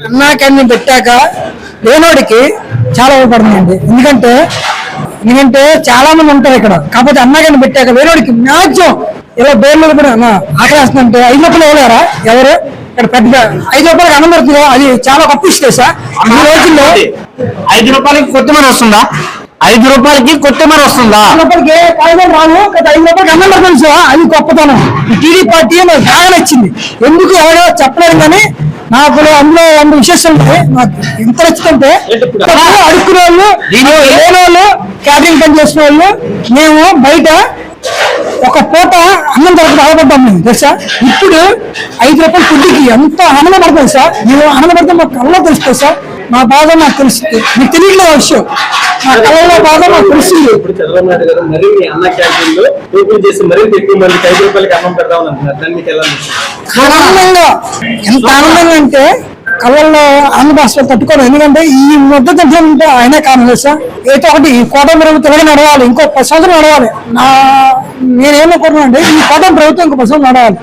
అన్నా క్యాంటీన్ పెట్టాక లేనోడికి చాలా ఉపయోగపడుతుందండి. ఎందుకంటే చాలా మంది ఉంటారు ఇక్కడ, కాకపోతే అన్నా క్యాంటీన్ పెట్టాక లేనోడికి మ్యాక్సిమం ఇలా బేర్లు కూడా ఆకలి వేస్తుందంటే 5 రూపాయలు ఇవ్వలేరా ఎవరు ఇక్కడ పెద్ద 5 రూపాయలకి అన్నం పెడుతుందో అది చాలా గొప్ప విషయం సార్. ఈ రోజుల్లో 5 రూపాయలకి కొత్తిమీర వస్తుందా? 5 రూపాయలకి కొత్తిమీర వస్తుందా? 5 రూపాయలకి కాయగూరలు రాను, 5 రూపాయలకి అన్నం పెడుతుంది సార్. అది గొప్పతనం. ఈ టీడీ పార్టీ నాకు బాగా నచ్చింది. ఎందుకు ఎవరో చెప్పలేదు కానీ నాకు అందులో 100 విశేషాలు నాకు ఎంత నచ్చుతుంటే, అడుక్కునే వాళ్ళు, లేని వాళ్ళు, క్యాటరింగ్ పని చేసిన వాళ్ళు, మేము బయట ఒక పూట అన్నం దొరకదు ఆడపడ్డాం మేము తెలుసా. ఇప్పుడు 5 రూపాయల ఫుడ్కి ఎంత ఆనందపడతాం సార్. మేము ఆనందపడితే మాకు కళ్ళలో తెలుస్తుంది సార్. మా బాధ నాకు తెలుస్తుంది, మీకు తెలియట్లేదు ఆ విషయం. మా కళ్ళలో బాధ నాకు తెలుస్తుంది. ఇప్పుడు చంద్రబాబు నాయుడు గారు మరి అన్న క్యాంటీన్ లో ఓపెన్ చేసి మరింత ఎక్కువ మందికి 5 రూపాయలకి అన్నం పెడదామని అంటున్నారు. దాన్ని మీకు ఎలా ఆనందంగా, ఎంత ఆనందంగా అంటే కళ్ళల్లో ఆంధ్రభాషలో తట్టుకోరు. ఎందుకంటే ఈ మద్దతు అంటే ఆయనే కారణం సార్. ఏదో ఒకటి ఈ కూటమి ప్రభుత్వం ఇలాగే నడవాలి, ఇంకో 10 సంవత్సరాలు నడవాలి. నేనేమనుకుంటున్నా అంటే ఈ కూటమి ప్రభుత్వం ఇంకో 10 సంవత్సరాలు నడవాలి.